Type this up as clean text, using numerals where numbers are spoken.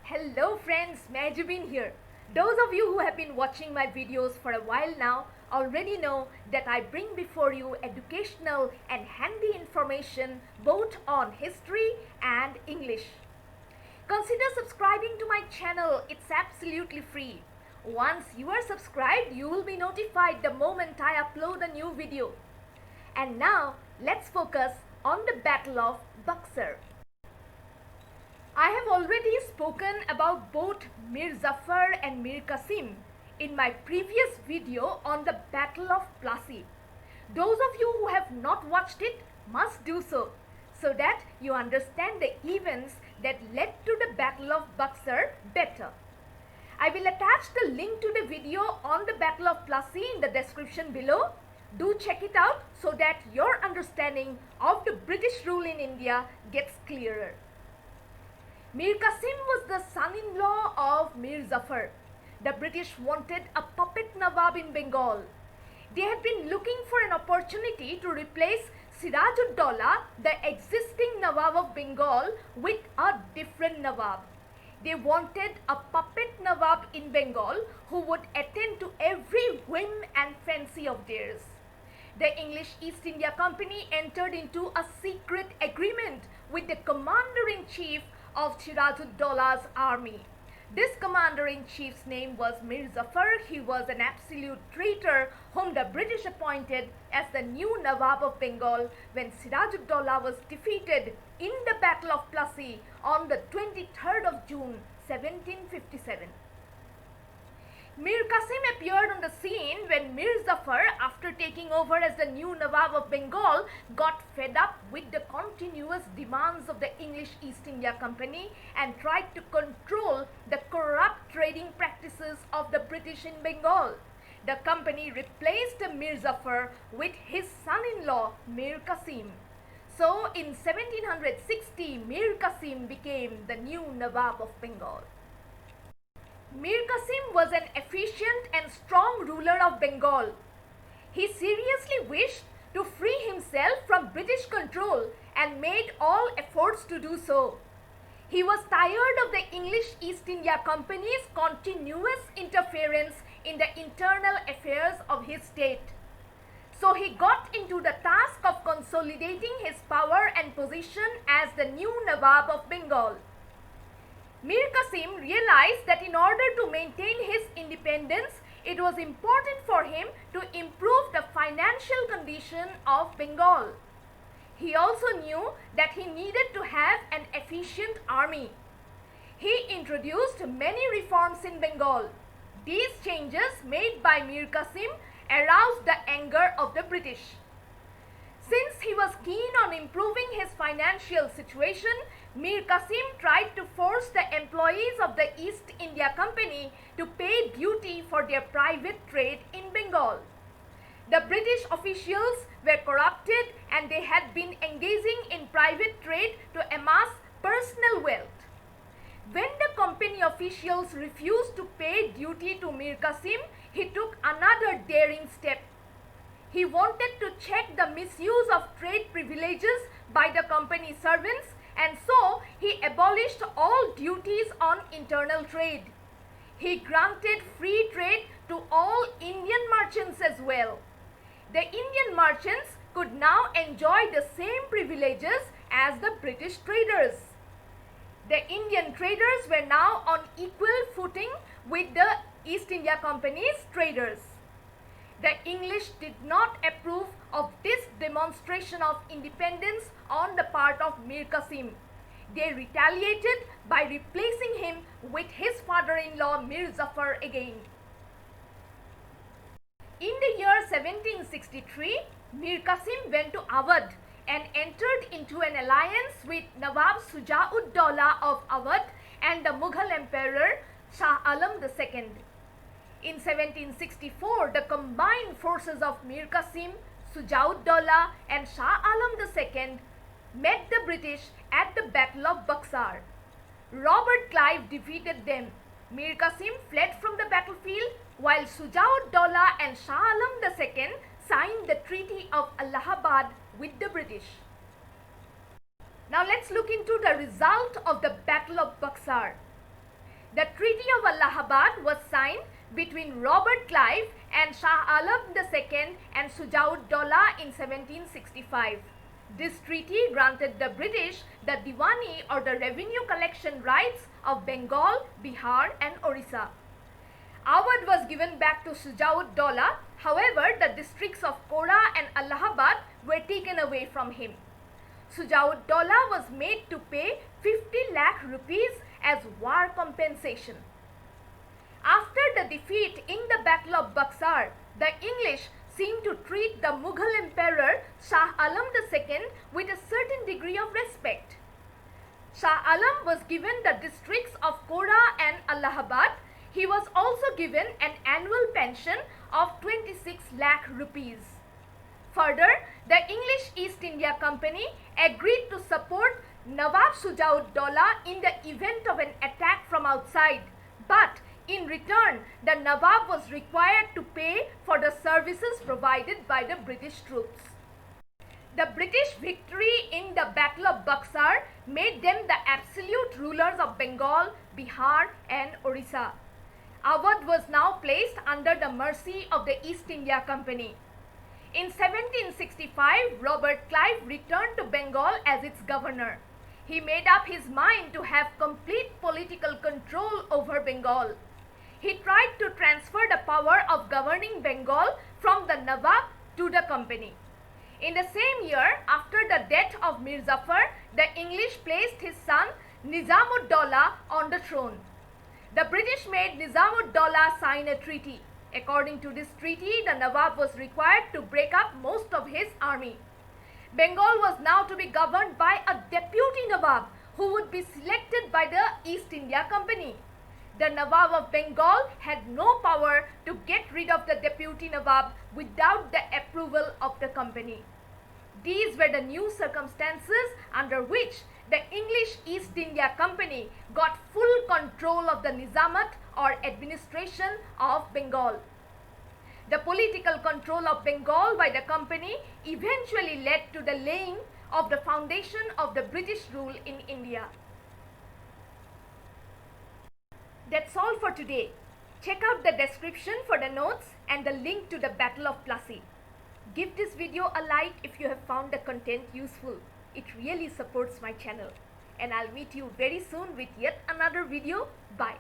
Hello friends, Majubin here. Those of you who have been watching my videos for a while now already know that I bring before you educational and handy information both on history and English. Consider subscribing to my channel, it's absolutely free. Once you are subscribed, you will be notified the moment I upload a new video. And now, let's focus on the Battle of Buxar. I have already spoken about both Mir Jafar and Mir Kasim in my previous video on the Battle of Plassey. Those of you who have not watched it must do so that you understand the events that led to the Battle of Buxar better. I will attach the link to the video on the Battle of Plassey in the description below. Do check it out so that your understanding of the British rule in India gets clearer. Mir Qasim was the son-in-law of Mir Jafar. The British wanted a puppet Nawab in Bengal. They had been looking for an opportunity to replace Siraj-ud-Daulah, the existing Nawab of Bengal, with a different Nawab. They wanted a puppet Nawab in Bengal who would attend to every whim and fancy of theirs. The English East India Company entered into a secret agreement with the commander-in-chief of Siraj-ud-Daulah's army. This commander-in-chief's name was Mir Jafar. He was an absolute traitor whom the British appointed as the new Nawab of Bengal when Siraj-ud-Daulah was defeated in the Battle of Plassey on the 23rd of June 1757. Mir Qasim appeared on the scene when Mir Jafar, after taking over as the new Nawab of Bengal, got fed up with the continuous demands of the English East India Company and tried to control the corrupt trading practices of the British in Bengal. The company replaced Mir Jafar with his son-in-law Mir Qasim. So in 1760, Mir Qasim became the new Nawab of Bengal. Mir Kasim was an efficient and strong ruler of Bengal. He seriously wished to free himself from British control and made all efforts to do so. He was tired of the English East India Company's continuous interference in the internal affairs of his state. So he got into the task of consolidating his power and position as the new Nawab of Bengal. Mir Qasim realized that in order to maintain his independence, it was important for him to improve the financial condition of Bengal. He also knew that he needed to have an efficient army. He introduced many reforms in Bengal. These changes made by Mir Qasim aroused the anger of the British. Since he was keen on improving his financial situation, Mir Qasim tried to force the employees of the East India Company to pay duty for their private trade in Bengal. The British officials were corrupted and they had been engaging in private trade to amass personal wealth. When the company officials refused to pay duty to Mir Qasim, he took another daring step. He wanted to check the misuse of trade privileges by the company servants, and so he abolished all duties on internal trade. He granted free trade to all Indian merchants as well. The Indian merchants could now enjoy the same privileges as the British traders. The Indian traders were now on equal footing with the East India Company's traders. The English did not approve of this demonstration of independence on the part of Mir Qasim. They retaliated by replacing him with his father-in-law Mir Jafar again. In the year 1763, Mir Qasim went to Awadh and entered into an alliance with Nawab Siraj-ud-Daulah of Awadh and the Mughal Emperor Shah Alam II. In 1764, the combined forces of Mir Qasim, Siraj-ud-Daulah and Shah Alam II met the British at the Battle of Buxar. Robert Clive defeated them. Mir Qasim fled from the battlefield while Siraj-ud-Daulah and Shah Alam II signed the Treaty of Allahabad with the British. Now let's look into the result of the Battle of Buxar. The Treaty of Allahabad was signed between Robert Clive and Shah Alam II and Siraj-ud-Daulah in 1765. This treaty granted the British the Diwani or the revenue collection rights of Bengal, Bihar and Orissa. Awadh was given back to Siraj-ud-Daulah. However, the districts of Kora and Allahabad were taken away from him. Siraj-ud-Daulah was made to pay 50 lakh rupees as war compensation. After the defeat in the Battle of Buxar, the English seemed to treat the Mughal Emperor Shah Alam II with a certain degree of respect. Shah Alam was given the districts of Kora and Allahabad. He was also given an annual pension of 26 lakh rupees. Further, the English East India Company agreed to support Nawab Siraj-ud-Daulah in the event of an attack from outside, but in return, the Nawab was required to pay for the services provided by the British troops. The British victory in the Battle of Buxar made them the absolute rulers of Bengal, Bihar and Orissa. Awadh was now placed under the mercy of the East India Company. In 1765, Robert Clive returned to Bengal as its governor. He made up his mind to have complete political control over Bengal. He tried to transfer the power of governing Bengal from the Nawab to the company. In the same year, after the death of Mir Jafar, the English placed his son Nizam-ud-Daulah on the throne. The British made Nizam-ud-Daulah sign a treaty. According to this treaty, the Nawab was required to break up most of his army. Bengal was now to be governed by a deputy Nawab who would be selected by the East India Company. The Nawab of Bengal had no power to get rid of the deputy Nawab without the approval of the company. These were the new circumstances under which the English East India Company got full control of the Nizamat or administration of Bengal. The political control of Bengal by the company eventually led to the laying of the foundation of the British rule in India. That's all for today. Check out the description for the notes and the link to the Battle of Plassey. Give this video a like if you have found the content useful. It really supports my channel. And I'll meet you very soon with yet another video. Bye.